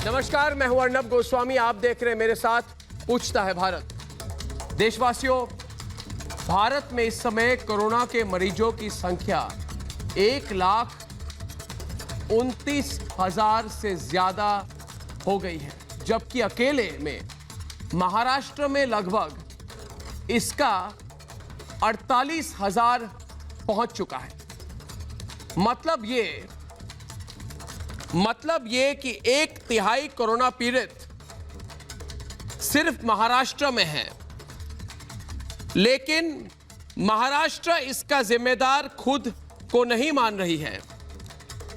नमस्कार, मैं हूं अर्नब गोस्वामी। आप देख रहे हैं मेरे साथ पूछता है भारत। देशवासियों, भारत में इस समय कोरोना के मरीजों की संख्या 1,29,000 से ज्यादा हो गई है, जबकि अकेले में महाराष्ट्र में लगभग इसका 48,000 पहुंच चुका है। मतलब ये कि 1/3 कोरोना पीड़ित सिर्फ महाराष्ट्र में है, लेकिन महाराष्ट्र इसका जिम्मेदार खुद को नहीं मान रही है।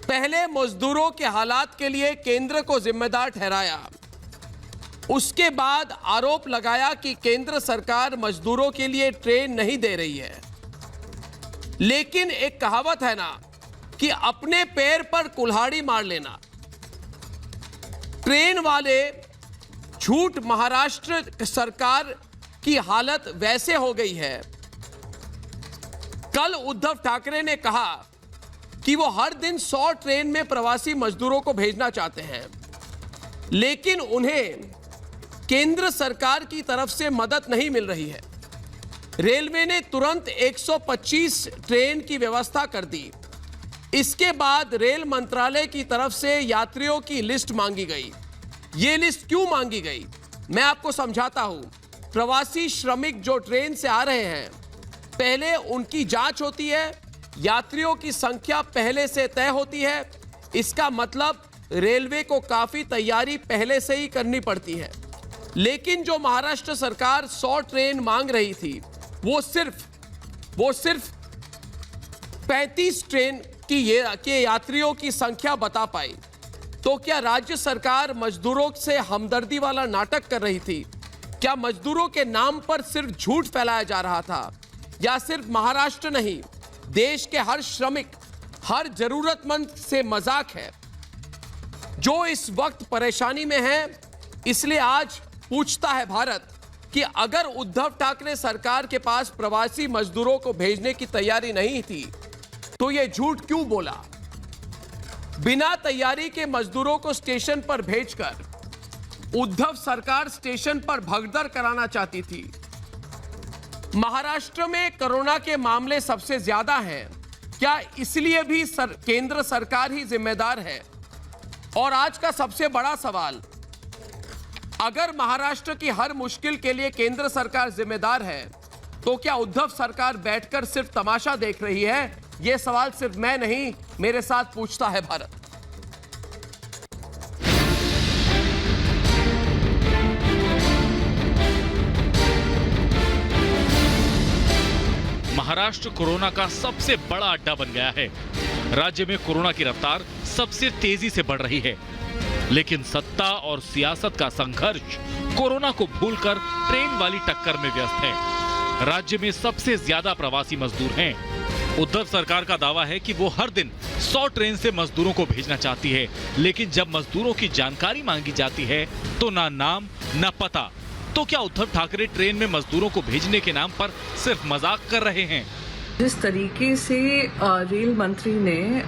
पहले मजदूरों के हालात के लिए केंद्र को जिम्मेदार ठहराया, उसके बाद आरोप लगाया कि केंद्र सरकार मजदूरों के लिए ट्रेन नहीं दे रही है। लेकिन एक कहावत है ना कि अपने पैर पर कुल्हाड़ी मार लेना। ट्रेन वाले झूठ महाराष्ट्र सरकार की हालत वैसे हो गई है। कल उद्धव ठाकरे ने कहा कि वो हर दिन 100 ट्रेन में प्रवासी मजदूरों को भेजना चाहते हैं, लेकिन उन्हें केंद्र सरकार की तरफ से मदद नहीं मिल रही है। रेलवे ने तुरंत 125 ट्रेन की व्यवस्था कर दी। इसके बाद रेल मंत्रालय की तरफ से यात्रियों की लिस्ट मांगी गई। ये लिस्ट क्यों मांगी गई, मैं आपको समझाता हूं। प्रवासी श्रमिक जो ट्रेन से आ रहे हैं, पहले उनकी जांच होती है, यात्रियों की संख्या पहले से तय होती है। इसका मतलब रेलवे को काफी तैयारी पहले से ही करनी पड़ती है। लेकिन जो महाराष्ट्र सरकार 100 ट्रेन मांग रही थी, वो सिर्फ 35 ट्रेन के यात्रियों की संख्या बता पाई। तो क्या राज्य सरकार मजदूरों से हमदर्दी वाला नाटक कर रही थी? क्या मजदूरों के नाम पर सिर्फ झूठ फैलाया जा रहा था? या सिर्फ महाराष्ट्र नहीं, देश के हर श्रमिक, हर जरूरतमंद से मजाक है जो इस वक्त परेशानी में है? इसलिए आज पूछता है भारत कि अगर उद्धव ठाकरे सरकार के पास प्रवासी मजदूरों को भेजने की तैयारी नहीं थी, तो ये झूठ क्यों बोला? बिना तैयारी के मजदूरों को स्टेशन पर भेजकर उद्धव सरकार स्टेशन पर भगदड़ कराना चाहती थी। महाराष्ट्र में कोरोना के मामले सबसे ज्यादा हैं। क्या इसलिए भी केंद्र सरकार ही जिम्मेदार है? और आज का सबसे बड़ा सवाल, अगर महाराष्ट्र की हर मुश्किल के लिए केंद्र सरकार जिम्मेदार है, तो क्या उद्धव सरकार बैठकर सिर्फ तमाशा देख रही है? यह सवाल सिर्फ मैं नहीं, मेरे साथ पूछता है भारत। महाराष्ट्र कोरोना का सबसे बड़ा अड्डा बन गया है। राज्य में कोरोना की रफ्तार सबसे तेजी से बढ़ रही है, लेकिन सत्ता और सियासत का संघर्ष कोरोना को भूलकर ट्रेन वाली टक्कर में व्यस्त है। राज्य में सबसे ज्यादा प्रवासी मजदूर हैं। उद्धव सरकार का दावा है कि वो हर दिन 100 ट्रेन से मजदूरों को भेजना चाहती है, लेकिन जब मजदूरों की जानकारी मांगी जाती है तो ना नाम ना पता। तो क्या उद्धव ठाकरे ट्रेन में मजदूरों को भेजने के नाम पर सिर्फ मजाक कर रहे हैं? जिस तरीके से रेल मंत्री ने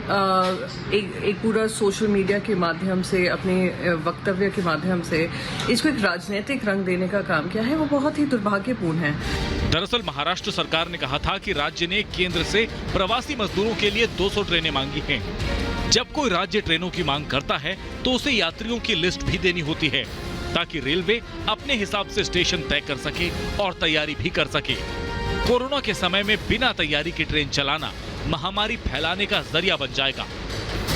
एक पूरा सोशल मीडिया के माध्यम से, अपने वक्तव्य के माध्यम से इसको एक राजनीतिक रंग देने का काम किया है, वो बहुत ही दुर्भाग्यपूर्ण है। दरअसल महाराष्ट्र सरकार ने कहा था कि राज्य ने केंद्र से प्रवासी मजदूरों के लिए 200 ट्रेनें मांगी हैं। जब कोई राज्य ट्रेनों की मांग करता है तो उसे यात्रियों की लिस्ट भी देनी होती है, ताकि रेलवे अपने हिसाब से स्टेशन तय कर सके और तैयारी भी कर सके। कोरोना के समय में बिना तैयारी की ट्रेन चलाना महामारी फैलाने का जरिया बन जाएगा।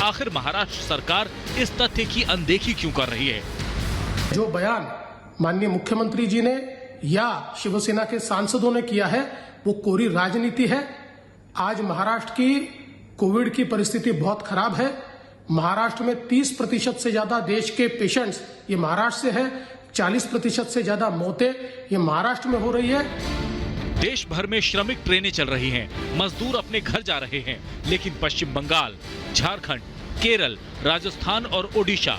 आखिर महाराष्ट्र सरकार इस तथ्य की अनदेखी क्यों कर रही है? जो बयान माननीय मुख्यमंत्री जी ने या शिवसेना के सांसदों ने किया है, वो कोरी राजनीति है। आज महाराष्ट्र की कोविड की परिस्थिति बहुत खराब है। महाराष्ट्र में 30% से ज्यादा देश के पेशेंट्स ये महाराष्ट्र से है। 40% से ज्यादा मौतें ये महाराष्ट्र में हो रही है। देश भर में श्रमिक ट्रेनें चल रही हैं, मजदूर अपने घर जा रहे हैं, लेकिन पश्चिम बंगाल, झारखंड, केरल, राजस्थान और ओडिशा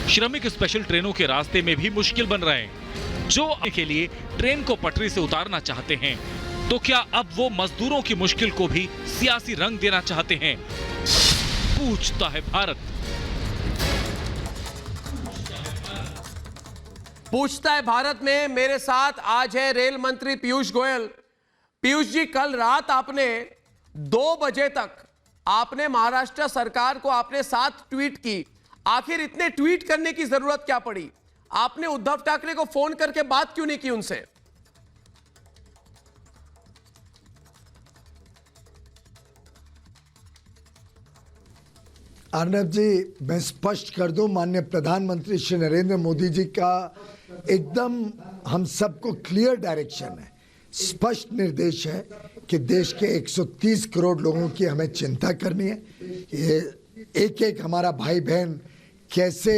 श्रमिक स्पेशल ट्रेनों के रास्ते में भी मुश्किल बन रहे हैं। जो के लिए ट्रेन को पटरी से उतारना चाहते हैं, तो क्या अब वो मजदूरों की मुश्किल को भी सियासी रंग देना चाहते हैं? पूछता है भारत। पूछता है भारत में। मेरे साथ आज है रेल मंत्री पीयूष गोयल। पीयूष जी, कल रात आपने 2 बजे तक आपने महाराष्ट्र सरकार को आपने 7 ट्वीट की। आखिर इतने ट्वीट करने की जरूरत क्या पड़ी? आपने उद्धव ठाकरे को फोन करके बात क्यों नहीं की उनसे? अर्नब जी, मैं स्पष्ट कर दूं, माननीय प्रधानमंत्री श्री नरेंद्र मोदी जी का एकदम हम सबको क्लियर डायरेक्शन है, स्पष्ट निर्देश है कि देश के 130 करोड़ लोगों की हमें चिंता करनी है। ये एक एक हमारा भाई बहन कैसे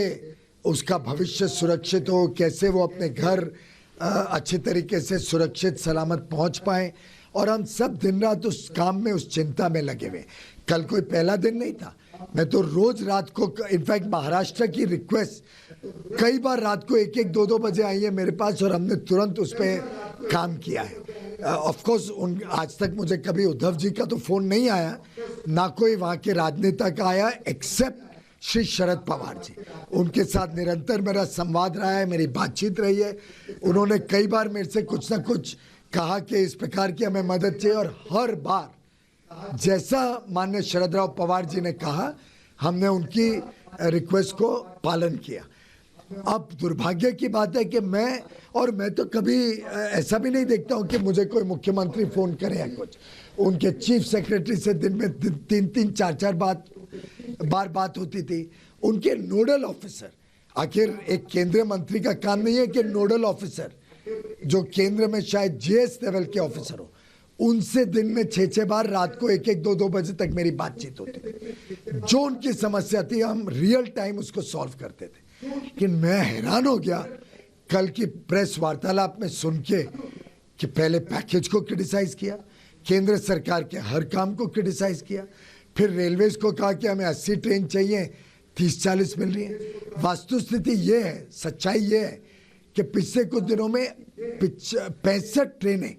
उसका भविष्य सुरक्षित हो, कैसे वो अपने घर अच्छे तरीके से सुरक्षित सलामत पहुंच पाए, और हम सब दिन रात उस काम में, उस चिंता में लगे हुए। कल कोई पहला दिन नहीं था, मैं तो रोज रात को, इनफैक्ट महाराष्ट्र की रिक्वेस्ट कई बार रात को 1-1, 2-2 बजे आई है मेरे पास, और हमने तुरंत उस पर काम किया है। ऑफ कोर्स आज तक मुझे कभी उद्धव जी का तो फोन नहीं आया, ना कोई वहाँ के राजनेता का आया, एक्सेप्ट श्री शरद पवार जी। उनके साथ निरंतर मेरा संवाद रहा है, मेरी बातचीत रही है। उन्होंने कई बार मेरे से कुछ ना कुछ कहा कि इस प्रकार की हमें मदद चाहिए, और हर बार जैसा माननीय शरद राव पवार जी ने कहा, हमने उनकी रिक्वेस्ट को पालन किया। अब दुर्भाग्य की बात है कि मैं तो कभी ऐसा भी नहीं देखता हूं कि मुझे कोई मुख्यमंत्री फोन करे या कुछ। उनके चीफ सेक्रेटरी से दिन में 3-3, 4-4 बार बात होती थी। उनके नोडल ऑफिसर, आखिर एक केंद्रीय मंत्री का काम नहीं है कि नोडल ऑफिसर जो केंद्र में शायद जीएस लेवल के ऑफिसर हो, उनसे दिन में 6-6 बार, रात को 1-1, 2-2 बजे तक मेरी बातचीत होती थी। जो उनकी समस्या थी हम रियल टाइम उसको सॉल्व करते थे। लेकिन मैं हैरान हो गया कल की प्रेस वार्तालाप में सुन के कि पहले पैकेज को क्रिटिसाइज किया, केंद्र सरकार के हर काम को क्रिटिसाइज किया, फिर रेलवेज को कहा कि हमें 80 ट्रेन चाहिए, 30-40 मिल रही है। वास्तुस्थिति ये है, सच्चाई ये है कि पिछले कुछ दिनों में 65 ट्रेनें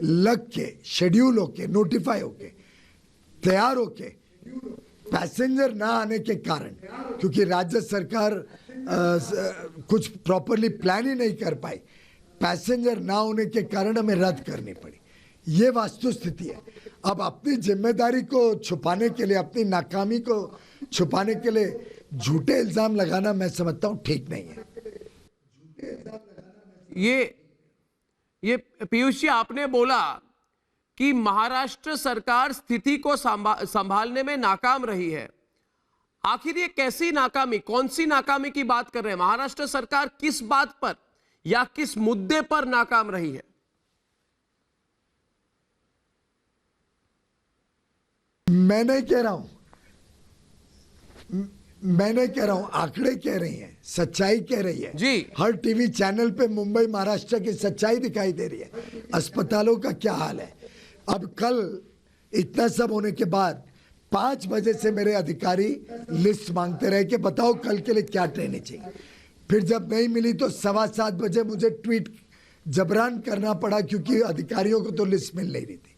लग के, शेड्यूल होके, नोटिफाई होके, तैयार होके, पैसेंजर ना आने के कारण, क्योंकि राज्य सरकार कुछ प्रॉपरली प्लान ही नहीं कर पाई, पैसेंजर ना होने के कारण हमें रद्द करनी पड़ी। ये वास्तुस्थिति है। अब अपनी जिम्मेदारी को छुपाने के लिए, अपनी नाकामी को छुपाने के लिए झूठे इल्जाम लगाना मैं समझता हूँ ठीक नहीं है। ये पीयूष जी, आपने बोला कि महाराष्ट्र सरकार स्थिति को संभालने में नाकाम रही है। आखिर ये कैसी नाकामी, कौन सी नाकामी की बात कर रहे हैं? महाराष्ट्र सरकार किस बात पर या किस मुद्दे पर नाकाम रही है? मैं नहीं कह रहा हूं, आंकड़े कह रही हैं, सच्चाई कह रही है जी। हर टीवी चैनल पे मुंबई महाराष्ट्र की सच्चाई दिखाई दे रही है। अस्पतालों का क्या हाल है। अब कल इतना सब होने के बाद 5 बजे से मेरे अधिकारी लिस्ट मांगते रहे कि बताओ कल के लिए क्या ट्रेनें चाहिए। फिर जब नहीं मिली तो 7:15 बजे मुझे ट्वीट जबरान करना पड़ा, क्योंकि अधिकारियों को तो लिस्ट मिल नहीं रही थी।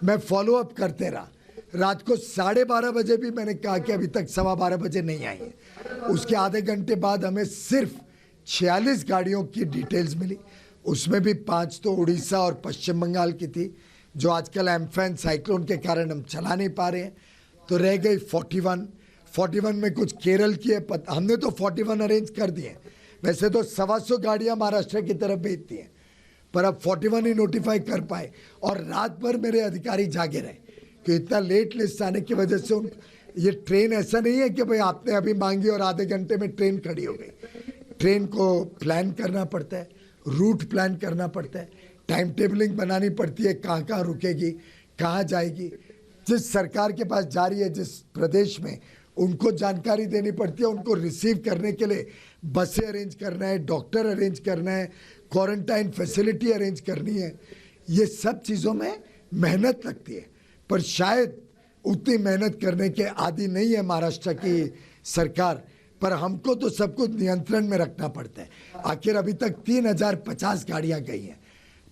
मैं फॉलो अप करते रहा। रात को 12:30 बजे भी मैंने कहा कि अभी तक 12:15 बजे नहीं आई है। उसके आधे घंटे बाद हमें सिर्फ 46 गाड़ियों की डिटेल्स मिली। उसमें भी 5 तो उड़ीसा और पश्चिम बंगाल की थी, जो आजकल एम्फैन साइक्लोन के कारण हम चला नहीं पा रहे हैं। तो रह गई 41 में कुछ केरल की है। हमने तो 41 अरेंज कर दिए। वैसे तो 125 गाड़ियां महाराष्ट्र की तरफ भेजती हैं, पर अब 41 ही नोटिफाई कर पाए। और रात भर मेरे अधिकारी जागे रहे कि इतना लेट लिस्ट आने की वजह से ये ट्रेन ऐसा नहीं है कि भाई आपने अभी मांगी और आधे घंटे में ट्रेन खड़ी हो गई। ट्रेन को प्लान करना पड़ता है, रूट प्लान करना पड़ता है, टाइम टेबलिंग बनानी पड़ती है, कहाँ कहाँ रुकेगी, कहाँ जाएगी। जिस सरकार के पास जा रही है, जिस प्रदेश में, उनको जानकारी देनी पड़ती है। उनको रिसीव करने के लिए बसें अरेंज करना है, डॉक्टर अरेंज करना है, क्वारंटाइन फैसिलिटी अरेंज करनी है। ये सब चीज़ों में मेहनत लगती है, पर शायद उतनी मेहनत करने के आदी नहीं है महाराष्ट्र की सरकार। पर हमको तो सब कुछ नियंत्रण में रखना पड़ता है। आखिर अभी तक 3050 गाड़ियां गई हैं,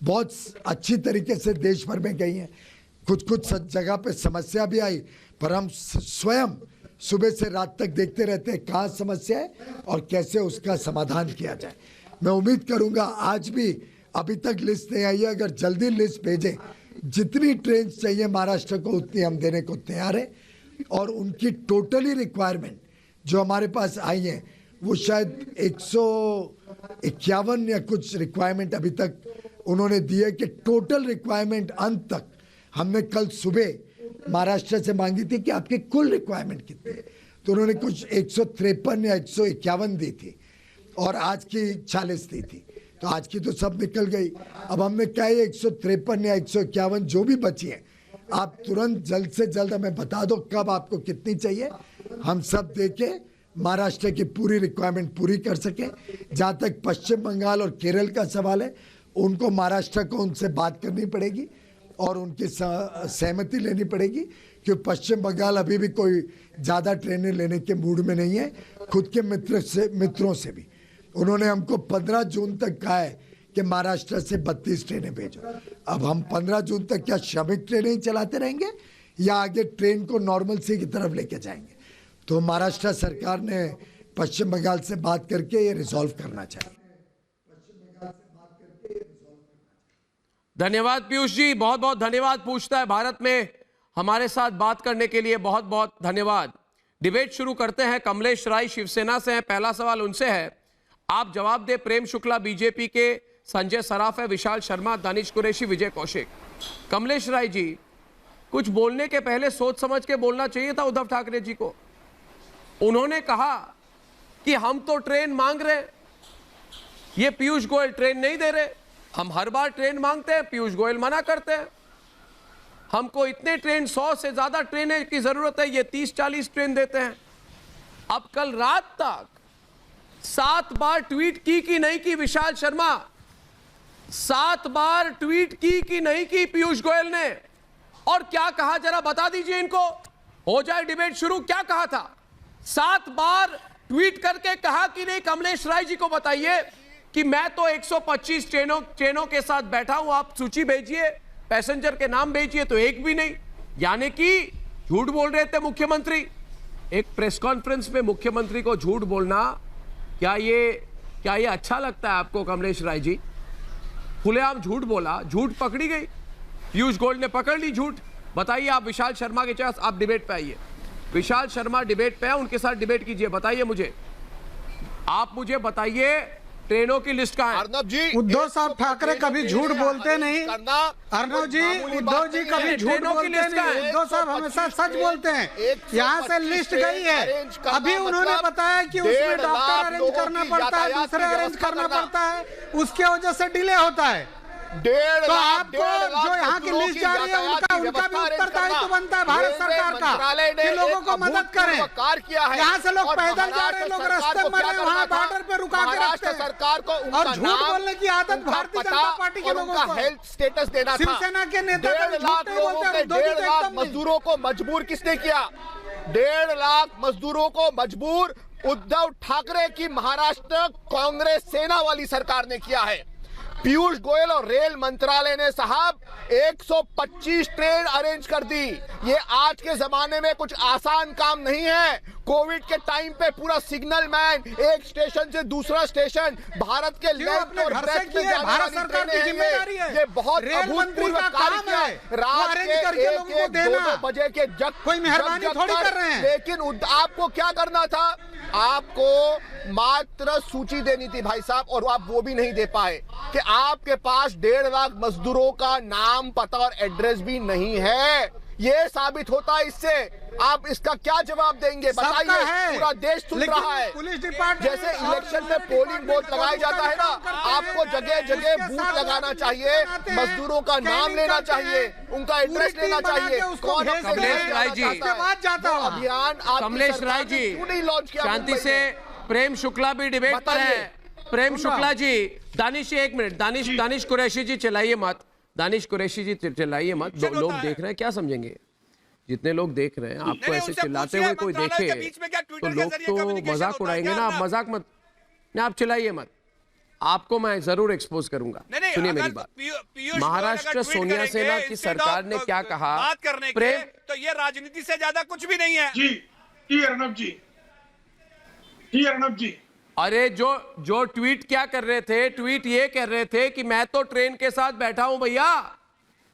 बहुत अच्छी तरीके से देश भर में गई हैं। कुछ जगह पे समस्या भी आई, पर हम स्वयं सुबह से रात तक देखते रहते हैं कहाँ समस्या है और कैसे उसका समाधान किया जाए। मैं उम्मीद करूंगा आज भी, अभी तक लिस्ट नहीं आई है, अगर जल्दी लिस्ट भेजें, जितनी ट्रेन चाहिए महाराष्ट्र को उतनी हम देने को तैयार है। और उनकी टोटली रिक्वायरमेंट जो हमारे पास आई है वो शायद 151 या कुछ रिक्वायरमेंट अभी तक उन्होंने दी है, कि टोटल रिक्वायरमेंट अंत तक हमने कल सुबह महाराष्ट्र से मांगी थी कि आपकी कुल रिक्वायरमेंट कितनी है, तो उन्होंने कुछ 153 या 151 दी थी और आज की 40 दी थी, तो आज की तो सब निकल गई। अब हमने कहा 153 या 151 जो भी बची है, आप तुरंत जल्द से जल्द हमें बता दो कब आपको कितनी चाहिए, हम सब देके महाराष्ट्र की पूरी रिक्वायरमेंट पूरी कर सके। जहाँ तक पश्चिम बंगाल और केरल का सवाल है, उनको महाराष्ट्र को उनसे बात करनी पड़ेगी और उनकी सहमति लेनी पड़ेगी, क्योंकि पश्चिम बंगाल अभी भी कोई ज़्यादा ट्रेनें लेने के मूड में नहीं है। खुद के मित्रों से भी उन्होंने हमको 15 जून तक कहा है कि महाराष्ट्र से 32 ट्रेनें भेजो। अब हम 15 जून तक क्या श्रमिक ट्रेनें ही चलाते रहेंगे या आगे ट्रेन को नॉर्मलसी की तरफ लेके जाएंगे? तो महाराष्ट्र सरकार ने पश्चिम बंगाल से बात करके ये रिजॉल्व करना चाहिए। धन्यवाद पीयूष जी, बहुत बहुत धन्यवाद। पूछता है भारत में हमारे साथ बात करने के लिए बहुत बहुत धन्यवाद। डिबेट शुरू करते हैं। कमलेश राय शिवसेना से हैं, पहला सवाल उनसे है, आप जवाब दे। प्रेम शुक्ला बीजेपी के, संजय सराफ है, विशाल शर्मा, दानिश कुरैशी, विजय कौशिक। कमलेश राय जी, कुछ बोलने के पहले सोच समझ के बोलना चाहिए था उद्धव ठाकरे जी को। उन्होंने कहा कि हम तो ट्रेन मांग रहे, ये पीयूष गोयल ट्रेन नहीं दे रहे। हम हर बार ट्रेन मांगते हैं, पीयूष गोयल मना करते हैं। हमको इतने ट्रेन, 100 से ज्यादा ट्रेनें की जरूरत है, ये 30-40 ट्रेन देते हैं। अब कल रात तक 7 बार ट्वीट की कि नहीं की विशाल शर्मा, 7 बार ट्वीट की कि नहीं की पीयूष गोयल ने, और क्या कहा जरा बता दीजिए इनको, हो जाए डिबेट शुरू। क्या कहा था? 7 बार ट्वीट करके कहा कि नहीं? कमलेश राय जी को बताइए कि मैं तो 125 ट्रेनों के साथ बैठा हूं, आप सूची भेजिए, पैसेंजर के नाम भेजिए, तो एक भी नहीं। यानी कि झूठ बोल रहे थे मुख्यमंत्री। एक प्रेस कॉन्फ्रेंस में मुख्यमंत्री को झूठ बोलना, क्या ये अच्छा लगता है आपको कमलेश राय जी? खुलेआम झूठ बोला, झूठ पकड़ी गई, पीयूष गोयल ने पकड़ ली झूठ। बताइए आप विशाल शर्मा के पास, आप डिबेट पे आइए। विशाल शर्मा डिबेट पे है, उनके साथ डिबेट कीजिए। बताइए मुझे, आप मुझे बताइए ट्रेनों की लिस्ट कहाँ है? अर्नब जी, उद्धव साहब ठाकरे कभी झूठ बोलते नहीं। अर्नब जी, उद्धव जी कभी झूठ बोलते नहीं। उद्धव साहब हमेशा सच बोलते हैं। यहाँ से लिस्ट गई है, अभी उन्होंने बताया कि उसमें डॉक्टर अरेंज करना पड़ता है, दूसरे अरेंज करना पड़ता है, उसके वजह से डिले होता है। तो आपको जो यहाँ की लिस्ट जारी है उनका भी उत्तरदायित्व बनता है भारत सरकार का कि लोगों को मदद करें। यहाँ से लोग पैदल जा रहे हैं, लोग रास्ते मर रहे हैं, वहाँ बॉर्डर पे रुका के रखते हैं सरकार को और झूठ बोलने की आदत भारतीय जनता पार्टी के लोगों को, हेल्थ स्टेटस देना था। शिवसेना के नेता 1.5 लाख मजदूरों को मजबूर किसने किया? 1.5 लाख मजदूरों को मजबूर उद्धव ठाकरे की महाराष्ट्र कांग्रेस सेना वाली सरकार ने किया है। पीयूष गोयल और रेल मंत्रालय ने साहब 125 ट्रेन अरेंज कर दी। ये आज के जमाने में कुछ आसान काम नहीं है। कोविड के टाइम पे पूरा सिग्नल मैन, एक स्टेशन से दूसरा स्टेशन, भारत के लेफ्ट और ब्रेथ में जाने वाली ट्रेनें हैं। ये बहुत अभूतपूर्व कार्य किया है। रात के 1-2 बजे के कोई मेहरबानी थोड़ी कर रहे हैं। लेकिन आपको क्या करना था? आपको मात्र सूची देनी थी भाई साहब, और आप वो भी नहीं दे पाए कि आपके पास 1.5 लाख मजदूरों का नाम, पता और एड्रेस भी नहीं है। ये साबित होता है इससे। आप इसका क्या जवाब देंगे? बताइए। पूरा देश सुन रहा है। पुलिस डिपार्टमेंट जैसे इलेक्शन में पोलिंग बूथ लगाया जाता है ना, आपको जगह जगह बूथ लगाना चाहिए, मजदूरों का नाम लेना चाहिए, उनका एड्रेस लेना चाहिए। कौन? कमलेश राय जी, अभियान कमलेश राय जी, नहीं लॉन्च किया? शांति से। प्रेम शुक्ला भी डिबेट पर है। प्रेम शुक्ला जी, दानिश 1 मिनट, दानिश कुरैशी जी चलाइए मत, दानिश कुरैशी जी चिल्लाइए मत। लोग देख रहे हैं, क्या समझेंगे? जितने लोग देख रहे हैं आपको ऐसे चिल्लाते हुए कोई देखे तो लोग तो मजाक उड़ाएंगे ना। आप मजाक मत, नहीं आप चिल्लाइए मत, आपको मैं जरूर एक्सपोज करूंगा। सुनिए मेरी बात। महाराष्ट्र सोनिया सेना की सरकार ने क्या कहा? बात करने के तो ये राजनीति से ज्यादा कुछ भी नहीं है। जी अर्नब जी, अरे जो ट्वीट क्या कर रहे थे, ट्वीट ये कर रहे थे कि मैं तो ट्रेन के साथ बैठा हूं भैया,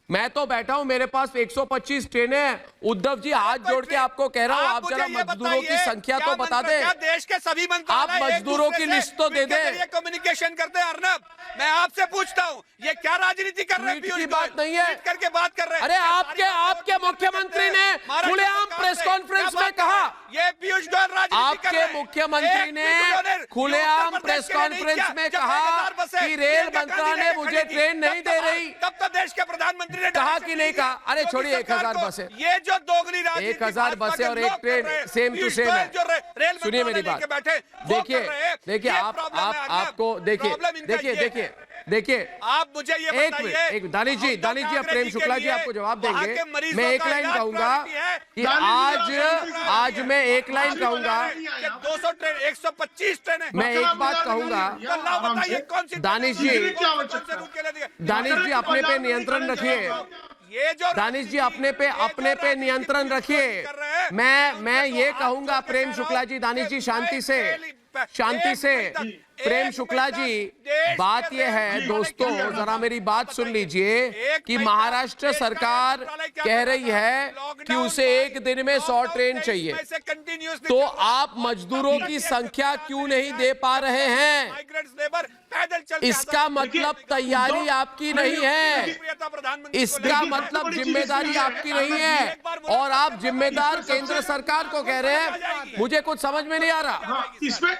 मैं तो बैठा हूं, मेरे पास 125 ट्रेनें हैं। उद्धव जी हाथ जोड़ के आपको कह रहा हूं, आप जरा मजदूरों की संख्या तो बता दें। देश के सभी आप मजदूरों की लिस्ट तो दे दें। कम्युनिकेशन करते हैं अर्नब, मैं आपसे पूछता हूं, ये क्या राजनीति कर रहे हैं? ट्वीट की बात नहीं है, करके बात कर रहे हैं। अरे आपके मुख्यमंत्री ने खुलेआम प्रेस कॉन्फ्रेंस में कहा, ये पीयूष गोयल राजनीति कर रहे हैं। आपके मुख्यमंत्री ने खुलेआम प्रेस कॉन्फ्रेंस में कहा कि रेल मंत्रालय मुझे ट्रेन नहीं दे रही। तब तो देश के प्रधानमंत्री ने कहा कि नहीं कहा? अरे छोड़िए, 1000 बसें, ये जो दोगली राजनीति, 1000 बसें और एक ट्रेन सेम टू सेम है। सुनिए मेरी बात, देखिए आपको देखिए आप मुझे ये बताइए, एक दानिश जी अब प्रेम शुक्ला जी आपको जवाब देंगे। मैं एक लाइन कहूंगा कि आज मैं एक लाइन कहूंगा, 200 ट्रेन, 125 ट्रेन है। मैं एक बात कहूंगा, दानिश जी अपने पे नियंत्रण रखिए, ये जो दानिश जी अपने पे नियंत्रण रखिए। मैं ये कहूंगा प्रेम शुक्ला जी, दानिश जी शांति से प्रेम शुक्ला जी, बात यह है दोस्तों, जरा मेरी बात सुन लीजिए कि महाराष्ट्र सरकार कह रही है कि उसे एक दिन में 100 ट्रेन चाहिए, तो आप मजदूरों की संख्या क्यों नहीं दे पा रहे हैं? इसका मतलब तैयारी आपकी नहीं है, इसका मतलब जिम्मेदारी आपकी नहीं है, और आप जिम्मेदार केंद्र सरकार को कह रहे हैं। मुझे कुछ समझ में नहीं आ रहा, इसमें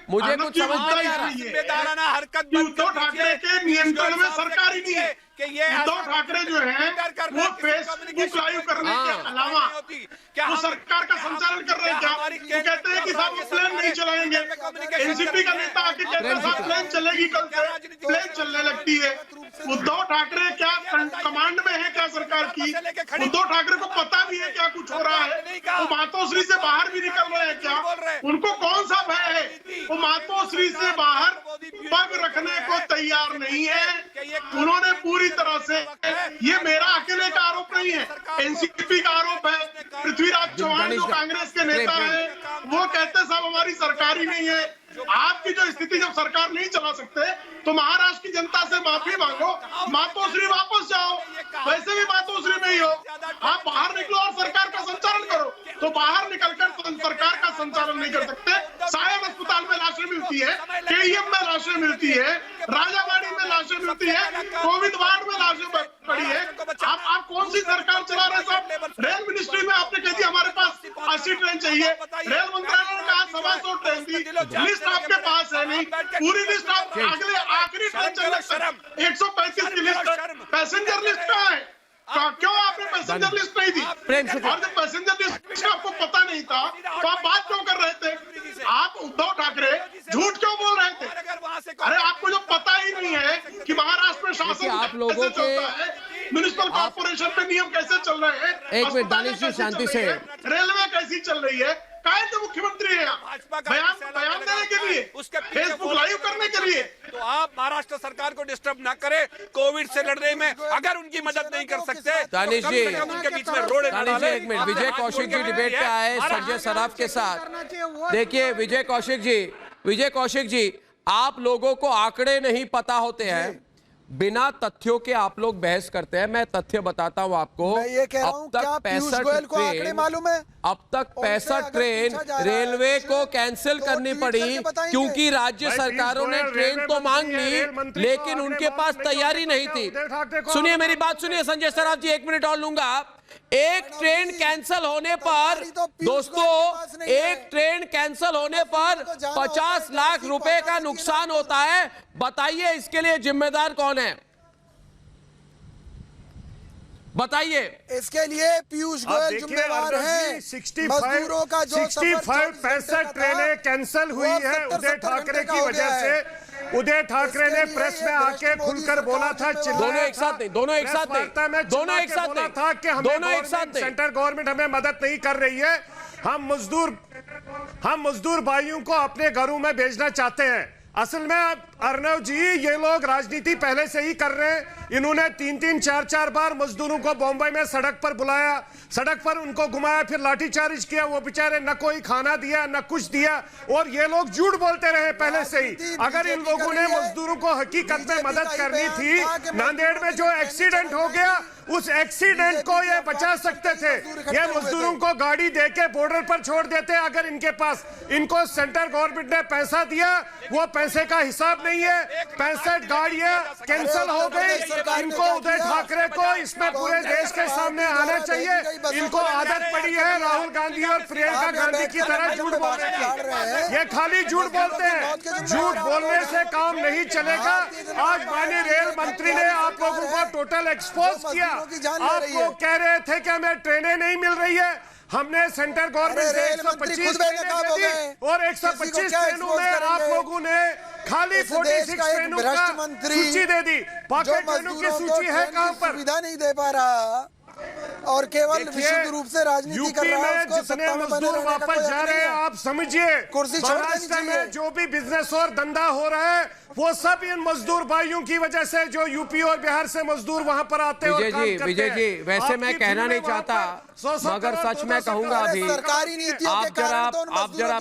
मुझे कुछ समझ में नहीं आ रहा। जिम्मेदाराना हरकत उद्धव ठाकरे के नियंत्रण में सरकार ही नहीं है कि ये उद्धव ठाकरे जो है वो फेसबुक लाइव करने के अलावा वो सरकार का संचालन कर रहे हैं क्या? वो कहते हैं कि साहब प्लेन नहीं चलाएंगे, एनसीपी का नेता आके कहते हैं साहब प्लेन चलेगी, कल से प्लेन चलने लगती है। उद्धव ठाकरे क्या कमांड में है क्या सरकार की? उद्धव ठाकरे को पता भी है क्या कुछ हो रहा है? वो मातोश्री से बाहर भी निकल रहे हैं क्या? उनको कौन सा भय है? वो मातोश्री से बाहर पग रखने को तैयार नहीं है। उन्होंने पूरी तरह से, ये मेरा अकेले का आरोप नहीं है, एनसीपी का आरोप है। पृथ्वीराज चौहान जो कांग्रेस के नेता है वो कहते साहब हमारी सरकार ही नहीं है। आपकी जो स्थिति, जब सरकार नहीं चला सकते तो महाराष्ट्र की जनता से माफी मांगो, मातोश्री वापस जाओ, वैसे भी मातोश्री में ही हो, आप बाहर निकलो और सरकार का संचालन करो। तो बाहर निकलकर सरकार का संचालन नहीं कर सकते। सायम अस्पताल में लाशें मिलती है, केईएम में लाशें मिलती है, राजाबाड़ी में लाशें मिलती है, कोविड वार्ड में लाशें पड़ी है। आप कौन सी सरकार चला रहे साहब? रेल मिनिस्ट्री में आपने कह दिया हमारे पास 80 ट्रेन चाहिए, रेल मंत्रालय ने कहा 125 ट्रेन दी, लिस्ट आपके पास है नहीं, पूरी लिस्ट आप अगले आखिरी ट्रेन चलने 135 की लिस्ट, पैसेंजर लिस्ट कहाँ है? क्यों आपने पैसेंजर लिस्ट नहीं दी? और जब पैसेंजर लिस्ट का आपको पता नहीं था तो आप बात क्यों कर रहे थे? आप उद्धव ठाकरे झूठ क्यों बोल रहे थे? अरे आपको जो पता ही नहीं है कि महाराष्ट्र में शासन आप लोगों के म्युनिसिपल कॉर्पोरेशन में नियम कैसे चल रहे हैं, एक मिनट दानिश जी शांति से, रेलवे कैसी चल रही है, काहे तो मुख्यमंत्री है बयान देने के लिए, फेसबुक लाइव करने के लिए। तो आप महाराष्ट्र सरकार को डिस्टर्ब ना करें कोविड से लड़ने में। अगर उनकी मदद नहीं कर सकते दानिश जी, उनके बीच में रोड, दानिश जी एक मिनट, विजय कौशिक जी डिबेट पे आए संजय सराफ के साथ। देखिए विजय कौशिक जी, आप लोगों को आंकड़े नहीं पता होते हैं, बिना तथ्यों के आप लोग बहस करते हैं। मैं तथ्य बताता हूं आपको, मैं ये कह रहा हूं, क्या पीयूष गोयल को आंकड़े मालूम है? अब तक 65 ट्रेन रेलवे को कैंसिल करनी पड़ी क्योंकि राज्य सरकारों ने ट्रेन तो मांग ली लेकिन उनके पास तैयारी नहीं थी। सुनिए मेरी बात सुनिए संजय सराफ जी, 1 मिनट और लूंगा। एक ट्रेन कैंसिल होने पर दोस्तों, एक ट्रेन कैंसिल होने पर 50 लाख रुपए का नुकसान होता है। बताइए इसके लिए जिम्मेदार कौन है? बताइए। इसके लिए पीयूष गोयल जिम्मेवार हैं। मजदूरों का जो 65 ट्रेनें कैंसिल हुई है उद्धव ठाकरे की वजह से। उद्धव ठाकरे ने प्रेस में आके खुलकर बोला था, दोनों एक साथ नहीं, दोनों एक साथ नहीं, दोनों एक साथ नहीं था कि दोनों एक साथ नहीं, सेंट्रल गवर्नमेंट हमें मदद नहीं कर रही है, हम मजदूर भाइयों को अपने घरों में भेजना चाहते हैं। असल में अर्नव जी, ये लोग राजनीति पहले से ही कर रहे हैं। इन्होंने 3-3, 4-4 बार मजदूरों को बॉम्बे में सड़क पर बुलाया, सड़क पर उनको घुमाया, फिर लाठीचार्ज किया। वो बेचारे न कोई खाना दिया न कुछ दिया, और ये लोग झूठ बोलते रहे पहले से ही। अगर इन लोगों ने मजदूरों को हकीकत में मदद करनी थी, नांदेड़ में जो एक्सीडेंट हो गया उस एक्सीडेंट को ये बचा सकते थे। ये मजदूरों को गाड़ी देके बॉर्डर पर छोड़ देते। अगर इनके पास, इनको सेंट्रल गवर्नमेंट ने पैसा दिया, वो पैसे का हिसाब नहीं है। 65 गाड़ियां कैंसिल हो गई। इनको उदय ठाकरे को इसमें पूरे देश के सामने आना चाहिए। इनको आदत पड़ी है राहुल गांधी और प्रियंका गांधी की तरह झूठ बोलने की। ये खाली झूठ बोलते हैं, झूठ बोलने से काम नहीं चलेगा। आज माननीय रेल मंत्री ने आप लोगों को टोटल एक्सपोज किया। आप लोग कह रहे थे कि हमें ट्रेनें नहीं मिल रही है। हमने सेंट्रल गवर्नमेंट से 125 ट्रेनें दे दी, और 125 ट्रेनों में आप लोगों ने खाली 46 ट्रेनों का सूची दे दी। बाकी ट्रेनों की सूची है कहां पर? सुविधा नहीं दे पा रहा और केवल विशुद्ध रूप से राजनीति कर रहा है। यूपी में जितने मजदूर वापस जा रहे हैं, आप समझिए, कुर्सी छोड़ देनी महाराष्ट्र चाहिए। में जो भी बिजनेस और धंधा हो रहा है वो सब इन मजदूर भाइयों की वजह से, जो यूपी और बिहार से मजदूर वहां पर आते हैं और काम करते हैं। विजय जी, वैसे मैं कहना नहीं चाहता, मगर सच मैं कहूंगा अभी, सरकारी नीतियों के कारण तो आप जरा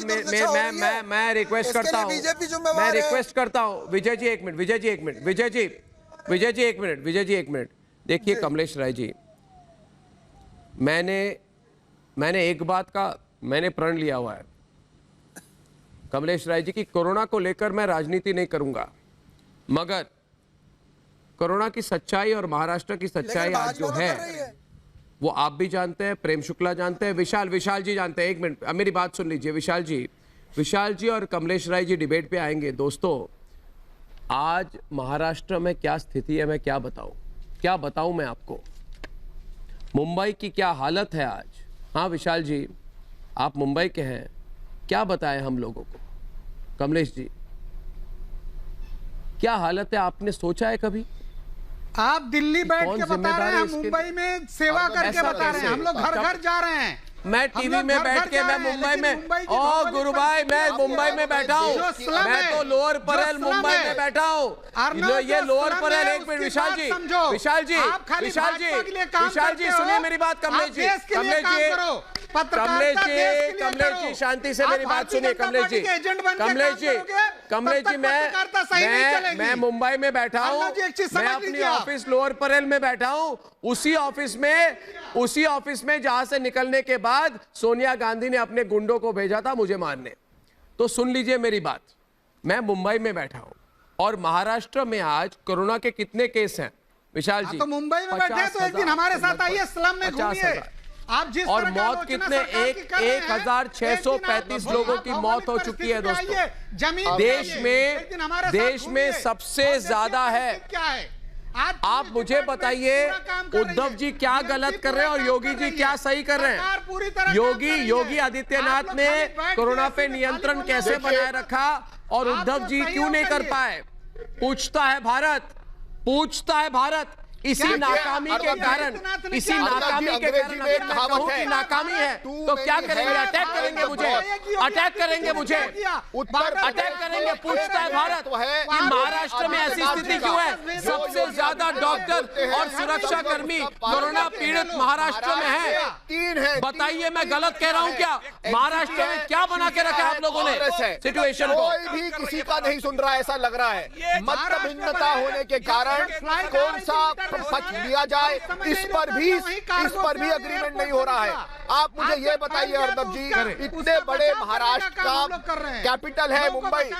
मैं रिक्वेस्ट करता हूँ, मैं रिक्वेस्ट करता हूँ। विजय जी एक मिनट, विजय जी एक मिनट, विजय जी एक मिनट। देखिए कमलेश राय जी, मैंने एक बात का मैंने प्रण लिया हुआ है कमलेश राय जी की, कोरोना को लेकर मैं राजनीति नहीं करूंगा, मगर कोरोना की सच्चाई और महाराष्ट्र की सच्चाई आज जो है वो आप भी जानते हैं, प्रेम शुक्ला जानते हैं, विशाल जी जानते हैं। एक मिनट मेरी बात सुन लीजिए। विशाल जी और कमलेश राय जी डिबेट पे आएंगे। दोस्तों, आज महाराष्ट्र में क्या स्थिति है मैं क्या बताऊं मैं आपको। मुंबई की क्या हालत है आज। हाँ विशाल जी, आप मुंबई के हैं, क्या बताएं हम लोगों को। कमलेश जी, क्या हालत है, आपने सोचा है कभी? आप दिल्ली बैठ के बता रहे हैं, मुंबई में सेवा करके बता रहे हैं। हम लोग घर घर जा रहे हैं। मैं टीवी में बैठ के, मैं मुंबई में, ओ गुरु भाई, मैं मुंबई में बैठा हूँ, मैं तो लोअर परेल मुंबई में बैठा हूँ। ये लोअर परेल, एक मिनट विशाल जी सुनिए मेरी बात। कमलेश जी शांति से मेरी बात सुनिए। कमलेश जी मैं मुंबई में बैठा हूँ, मैं अपनी ऑफिस लोअर परेल में बैठा हूँ, उसी ऑफिस में जहां से निकलने के बाद सोनिया गांधी ने अपने गुंडों को भेजा था मुझे मारने। तो सुन लीजिए मेरी बात, मैं मुंबई में बैठा हूं और महाराष्ट्र में आज कोरोना के कितने केस हैं विशाल जी? तो मुंबई में बैठे तो एक दिन हमारे साथ आइए, स्लम में घूमिए। आप जिस और मौत कितने 1635 लोगों की मौत हो चुकी है दोस्तों। देश में सबसे ज्यादा है। आप मुझे बताइए, उद्धव जी क्या गलत कर रहे हैं और योगी जी क्या सही कर रहे हैं? योगी आदित्यनाथ ने कोरोना पे नियंत्रण कैसे बनाए रखा और उद्धव जी क्यों नहीं कर पाए? पूछता है भारत। इसी नाकामी के कारण अगर मैं कहूं कि नाकामी है तो क्या करेंगे? अटैक करेंगे मुझे, अटैक करेंगे। पूछता है भारत कि महाराष्ट्र में ऐसी स्थिति क्यों है? सबसे ज्यादा डॉक्टर और सुरक्षा कर्मी कोरोना पीड़ित महाराष्ट्र में है। बताइए मैं गलत कह रहा हूं क्या? महाराष्ट्र में क्या बना के रखा है आप लोगों ने सिचुएशन को? कोई भी किसी का नहीं सुन रहा, ऐसा लग रहा है। मत भिन्नता होने के कारण कौन सा पक्ष लिया जाए, इस पर भी अग्रीमेंट नहीं हो रहा है। आप मुझे ये बताइए अर्नब जी, इतने बड़े महाराष्ट्र का कैपिटल है मुंबई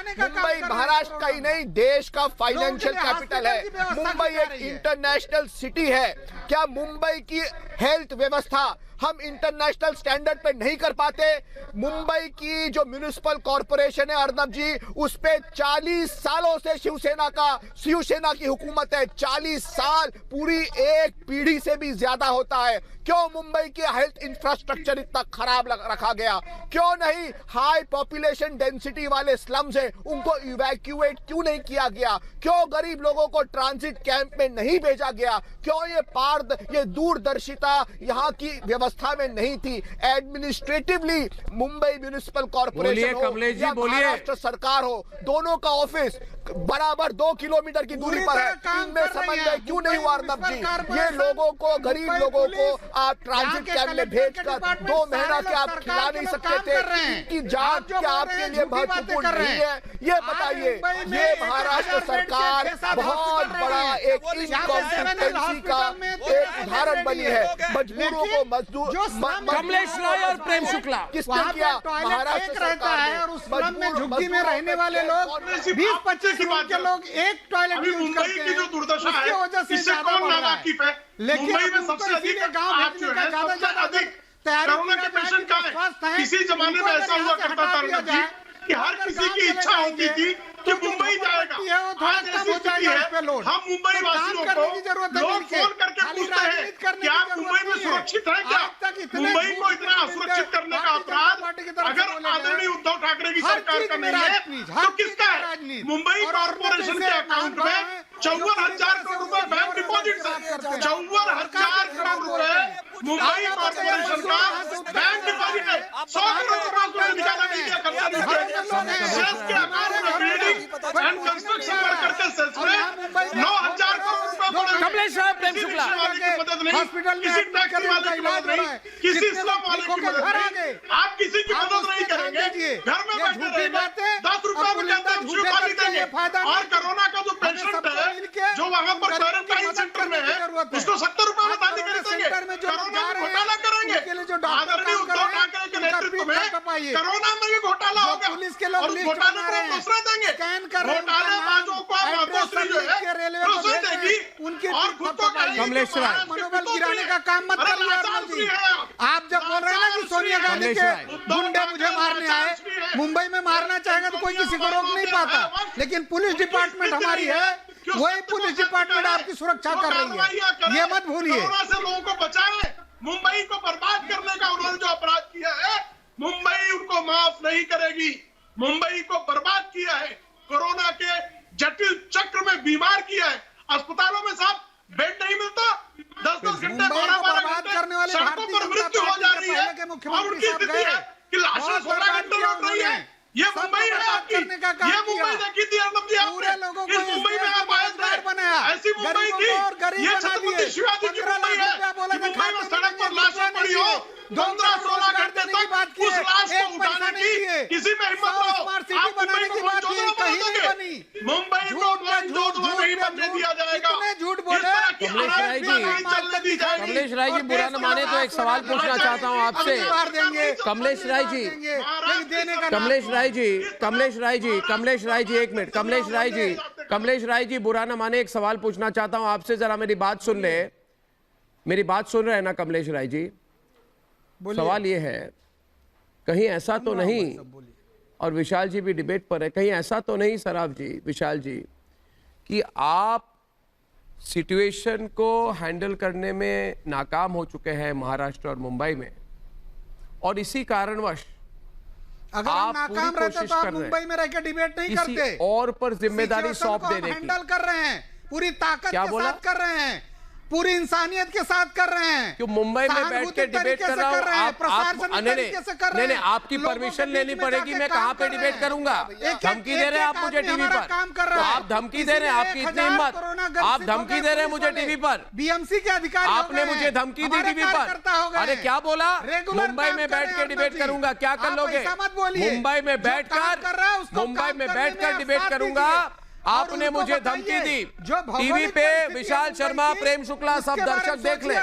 महाराष्ट्र का ही नहीं देश का फाइनेंशियल कैपिटल है। मुंबई एक इंटरनेशनल सिटी है। क्या मुंबई की हेल्थ व्यवस्था हम इंटरनेशनल स्टैंडर्ड पे नहीं कर पाते? मुंबई की जो म्युनिसिपल कॉर्पोरेशन है अर्नब जी, उस पे 40 सालों से शिवसेना की हुकूमत है। 40 साल, पूरी एक पीढ़ी से भी ज्यादा होता है। क्यों मुंबई की हेल्थ इंफ्रास्ट्रक्चर इतना खराब रखा गया? क्यों नहीं हाई पॉपुलेशन डेंसिटी वाले स्लम्स हैं, उनको इवैक्यूएट क्यों नहीं किया गया? क्यों गरीब लोगों को ट्रांजिट कैंप में नहीं भेजा गया? क्यों ये दूरदर्शिता यहाँ की व्यवस्था में नहीं थी? एडमिनिस्ट्रेटिवली मुंबई म्युनिसिपल कॉर्पोरेशन हो या महाराष्ट्र सरकार हो, दोनों का ऑफिस बराबर 2 किलोमीटर की दूरी पर है। इनमें समन्वय क्यों नहीं हुआ अर्नब जी? ये लोगों को, गरीब लोगों को आप ट्रांजिट कैंप में भेजकर 2 महीना के आप खिला नहीं सकते थे? कि जांच क्या आपके लिए महत्वपूर्ण नहीं है? ये बताइए। ये महाराष्ट्र सरकार बहुत बड़ा एक इनकॉम्पिटेंसी का एक उदाहरण बनी है। मजदूरों को मजदूर कमलेश राय और प्रेम शुक्ला किसने किया? महाराष्ट्र रहता है और उस स्लम में झुग्गी में रहने वाले लोग 20-25 के लोग एक टॉयलेट यूज मुंबई करते की हैं, जो दुर्दशा उसकी है वजह से इससे ज्यादा कौन बढ़ रहा है। नावाकिफ है? लेकिन मुंबई में उनको सबसे अधिक इसीलिए गांव आज भेजने जो का है ज्यादा सबसे अधिक तैयारी कोरोना के की जाए पेशेंट कि का स्वस्थ है। हैं, किसी जमाने में उनको ऐसा अगर हुआ यहाँ से करता था हटा दिया अर्नब जी जाए, कि हर अगर किसी गांव की चले इच्छा होती जाएंगे, थी कि तो जो मुंबई भूख जाएगा। लगती है वो थोड़ा आज कम ऐसी हो स्थिति जाएगा है, उस पे लोड। हम मुंबई तो काम वासियों करने को की जरूरत है लोग मिलके। फोन करके खाली पूछते हैं राजनीति करने कि की आप जरूरत मुंबई में नहीं है। सुरक्षित हैं क्या? आज तक इतने मुंबई को झूठ इतना असुरक्षित करने का भारतीय जनता अपराध पार्टी की तरफ से अगर बोले गए। आदरणीय उद्धव ठाकरे की हर सरकार चीज का में नहीं है राजनीति, हर तो चीज किसका में है? राजनीति। मुंबई और कॉर्पोरेशन के अकाउंट में 54,000 करोड़ रुपए बैंक डिपॉजिट है। 54,000 करोड़ रुपए मुंबई कॉर्पोरेशन का बैंक डिपॉजिट है। 100 करोड़ रुपए उसको निकाला नहीं गया, खर्चा नहीं किया। सेल्स के अकाउंट में बिल्डिंग एंड कंस्ट्रक्शन वर्कर के सेल्स में 9,000 करोड़ रुपए पड़े। कमलेश राय, प्रेम किसी शुक्ला। रिक्शे वाले की मदद नहीं, हॉस्पिटल में किसी एडमिट टैक्सी करने वाले का की इलाज मदद हो रहा नहीं, है। किसी कितने स्लम लोग वाले ठीक की होकर मदद घर आ नहीं। गए। आप किसी की आप मदद उस नहीं पे ध्यान करेंगे, दीजिए। घर में ये बैठे झूठी रहेंगे, बातें 10 रुपए और में जाता है झूठे खाली करके देंगे। ये फायदा और नहीं। कोरोना का जो हमें पेशेंट सबको है मिलके जो वहां पर गरीब की क्वारंटाइन मदद सेंटर में करने की है जरूरत है। उसको 70 रुपए में आज ताली कोरोना कर देंगे। सेंटर में जो लोग कोरोना जा में रहे हैं, घोटाला करेंगे। उनके लिए जो डॉक्टर आदरणीय काम कर उद्धव रहे हैं, ठाकरे के उनका नेतृत्व फीस में कम पाइए। कोरोना में भी घोटाला जो हो गया पुलिस के लोग और लिस्ट घोटाले बना को रहे हैं, दूसरे देंगे। स्कैन कर रहे हैं, उनका घोटालेबाजों को नाम, मातोश्री जो एड्रेस है रेलवे को प्रोसेस भेज रहे देगी हैं, उनके और फीस खुद कम को पाइए। कहेगी कमलेश कि राय। महाराष्ट्र की मनोबल पितौती गिराने है। का काम मत अरे करिए अर्नब लाचार जी। है आप जब बोल रहे हैं ना कि सोनिया गांधी कमलेश के राय। गुंडे मुझे मारने आए, मुंबई में मारना चाहेगा तो कोई किसी को रोक नहीं पाता, लेकिन पुलिस डिपार्टमेंट हमारी है, वही पुलिस डिपार्टमेंट आपकी सुरक्षा कर रही है, ये मत भूलिए। कोरोना से लोगों को बचाए, मुंबई को बर्बाद करने का उन्होंने जो अपराध किया है मुंबई उनको माफ नहीं करेगी। मुंबई को बर्बाद किया है, कोरोना के जटिल चक्र में बीमार किया है। अस्पतालों में साहब बेड नहीं मिलता, 10-10 घंटे 12-12 घंटे सड़कों पर मृत्यु हो जा रही है और उनकी स्थिति है कि लाशें 16 घंटे लौट रही है। ये मुंबई है आपकी, ये मुंबई देखी थी अर्नब जी आपने, इस मुंबई में आप आए थे, ऐसी मुंबई थी, ये छत्रपति शिवाजी की मुंबई है। मुंबई में सड़क पर लाशें पड़ी हो 15-16 घंटे तक, उस लाश को उठाने की किसी में हिम्मत हो, आप मुंबई को मंचोदरा बना दोगे, मुंबई को मंचोदरा नहीं बनने दिया जाएगा। झूठ इस तरह की कमलेश राय जी, अराजकता नहीं चलने दी जाएगी। कमलेश राय जी, बुरा न माने तो एक सवाल पूछना चाहता हूं आपसे। कमलेश राय जी, कमलेश राय जी, कमलेश राय जी, कमलेश राय जी, एक मिनट, कमलेश राय जी, कमलेश राय जी, बुरा न माने, एक सवाल पूछना चाहता हूं आपसे, जरा मेरी बात सुन ले। मेरी बात सुन रहे हैं ना कमलेश राय जी? सवाल ये है, कहीं ऐसा तो नहीं, और विशाल जी भी डिबेट पर है, कहीं ऐसा तो नहीं सराफ जी, विशाल जी, कि आप सिचुएशन को हैंडल करने में नाकाम हो चुके हैं महाराष्ट्र और मुंबई में, और इसी कारणवश अगर हम नाकाम रहते तो आप मुंबई में रहकर डिबेट नहीं करते, और पर जिम्मेदारी सौंप देने की हैंडल कर रहे हैं, पूरी ताकत क्या के बोला? साथ कर रहे हैं, पूरी इंसानियत के साथ कर रहे हैं। क्यों मुंबई में बैठ के डिबेट कर रहा हूं? नहीं, आपकी परमिशन लेनी पड़ेगी। मैं कहां पे डिबेट करूंगा? धमकी दे रहे हैं आप मुझे टीवी पर, तो आप धमकी दे रहे हैं, आपकी इतनी हिम्मत, आप धमकी दे रहे हैं मुझे टीवी पर, बीएमसी के अधिकारी, आपने मुझे धमकी दी टीवी पर। अरे क्या बोला? मुंबई में बैठ के डिबेट करूंगा, क्या कर लोगे? मुंबई में बैठकर डिबेट करूंगा। आपने मुझे धमकी दी टीवी पे, विशाल शर्मा, प्रेम शुक्ला, सब दर्शक देख ले,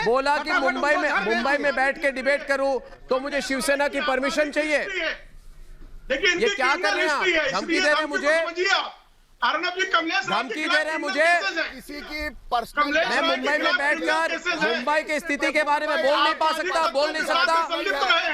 बोला कि मुंबई में बैठ के डिबेट करूं तो मुझे शिवसेना की परमिशन चाहिए। ये क्या कर रहे हैं? धमकी दे रहे हैं मुझे, अर्नब जी, कमलेश धमकी दे रहे हैं मुझे। किसी की पर्सनल, मैं मुंबई में बैठकर मुंबई की स्थिति के बारे में बोल नहीं पा सकता, बोल नहीं सकता।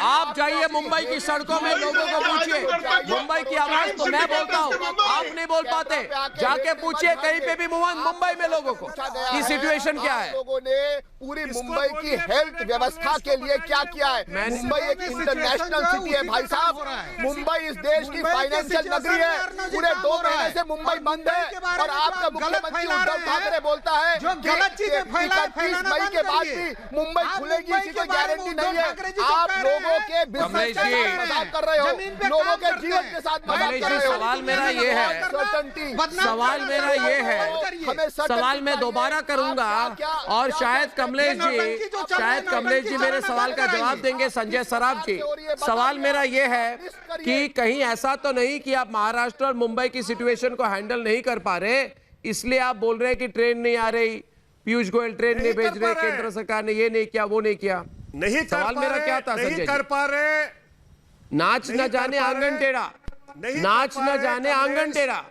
आप जाइए मुंबई की सड़कों में, लोगों को पूछिए, मुंबई की आवाज तो मैं बोलता हूँ, आप नहीं बोल पाते। जाके पूछिए कहीं पे भी मुंबई में लोगों को की सिचुएशन क्या है। लोगों ने पूरी मुंबई की हेल्थ व्यवस्था के लिए क्या किया है? मुंबई एक इंटरनेशनल सिटी है भाई साहब, मुंबई इस देश की फाइनेंशियल नगरी है। पूरे 2 महीने से मुंबई बंद है और आपका मुख्यमंत्री उद्धव ठाकरे बोलता है जो गलत चीजें फैलाना मई के बाद भी मुंबई खुलेगी, इसकी कोई गारंटी नहीं है। आप लोगों के बिजनेस के साथ मजाक कर रहे हो, लोगों के जीवन के साथ मजाक कर रहे हो। सवाल मेरा ये है, सवाल मेरा ये है, सवाल मैं दोबारा करूंगा और शायद कमलेश जी मेरे सवाल का जवाब देंगे। संजय सराफ जी, सवाल मेरा ये है कि कहीं ऐसा तो नहीं कि आप महाराष्ट्र और मुंबई की सिचुएशन को हैंडल नहीं कर पा रहे, इसलिए आप बोल रहे हैं कि ट्रेन नहीं आ रही, पीयूष गोयल ट्रेन नहीं भेज रहे, केंद्र सरकार ने ये नहीं किया, वो नहीं किया। नहीं सवाल मेरा क्या था? नहीं कर पा रहे, नाच न जाने आंगन टेढ़ा, नाच न जाने आंगन टेढ़ा।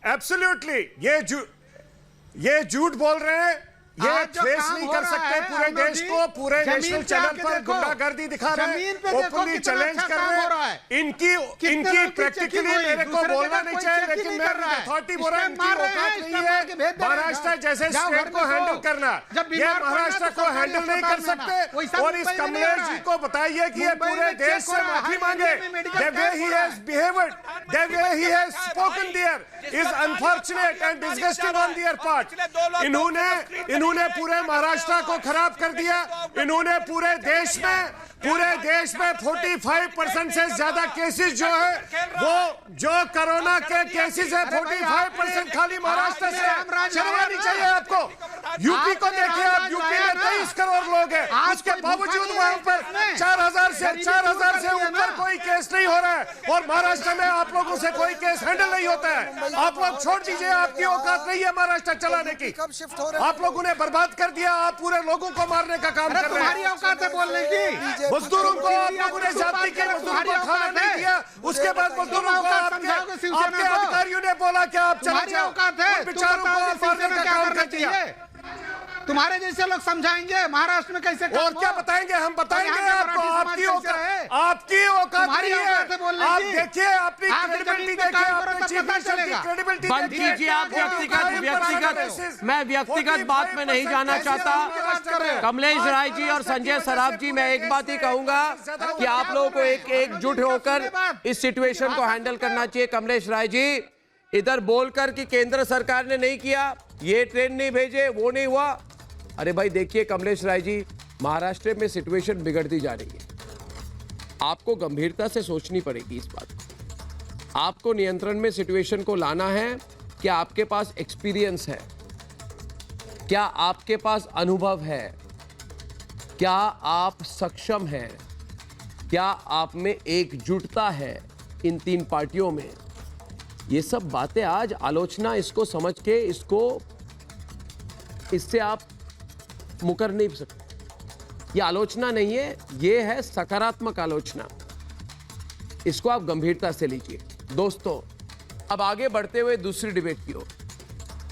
एब्सोल्युटली ये झूठ बोल रहे हैं, ये फेस नहीं कर सकते पूरे देश को, पूरे नेशनल चैनल पर गुंडागर्दी दिखा रहे हैं, ओपनली चैलेंज कर रहे हैं। इनकी प्रैक्टिकली मेरे को बोलना नहीं चाहिए, लेकिन मैं अथॉरिटी बोल रहा हूं, इनकी औकात नहीं है महाराष्ट्र जैसे स्टेट को हैंडल करना। ये महाराष्ट्र को हैंडल नहीं कर सकते। और इस कमलेश जी को बताइए कि ये पूरे देश से माफी मांगे। The way he has behaved, the way he has spoken there is unfortunate and disgusting on their part. इन्होंने पूरे महाराष्ट्र को खराब कर दिया। इन्होंने पूरे देश में 45% से ज्यादा केसेस जो है, वो जो कोरोना के केसेस है 45% खाली महाराष्ट्र से। शर्मानी चाहिए आपको। यूपी को देखिए आप, यूपी में 23 करोड़ लोग हैं, उसके बावजूद वहां पर 4,000 से ऊपर कोई केस नहीं हो रहा है, और महाराष्ट्र में आप लोगों से कोई केस हैंडल नहीं होता है। आप लोग छोड़ दीजिए, आपकी औकात नहीं है महाराष्ट्र चलाने की। आप लोगों ने बर्बाद कर दिया, आप पूरे लोगों को मारने का काम कर रहे हैं। तुम्हारी औकात है बोलने की। मजदूरों को आप लोगों ने जाति के मजदूरों को खाना नहीं दिया, उसके बाद मजदूरों को आपके अधिकारियों ने बोला कि आप चले जाओ, बेचारों को आप मारने का काम कर दिया। तुम्हारे जैसे लोग समझाएंगे महाराष्ट्र में कैसे और क्या बताएंगे? हम बताएंगे आपको। आपकी औकात नहीं है। आप देखिए, अपनी क्रेडिबिलिटी देखिए, अपने चीफ मिनिस्टर की क्रेडिबिलिटी बंद कीजिए। आप मैं व्यक्तिगत बात में नहीं जाना चाहता। कमलेश राय जी और संजय सराफ जी, मैं एक बात ही कहूंगा कि आप लोगों को एकजुट होकर इस सिचुएशन को हैंडल करना चाहिए। कमलेश राय जी इधर बोलकर कि केंद्र सरकार ने नहीं किया, ये ट्रेन नहीं भेजे, वो नहीं हुआ। अरे भाई देखिए कमलेश राय जी, महाराष्ट्र में सिचुएशन बिगड़ती जा रही है, आपको गंभीरता से सोचनी पड़ेगी इस बात। आपको नियंत्रण में सिचुएशन को लाना है। क्या आपके पास एक्सपीरियंस है? क्या आपके पास अनुभव है? क्या आप सक्षम हैं? क्या आप में एकजुटता है इन तीन पार्टियों में? ये सब बातें आज आलोचना इसको समझ के इससे आप मुकर नहीं सकते। ये आलोचना नहीं है, ये है सकारात्मक आलोचना। इसको आप गंभीरता से लीजिए। दोस्तों, अब आगे बढ़ते हुए दूसरी डिबेट की ओर।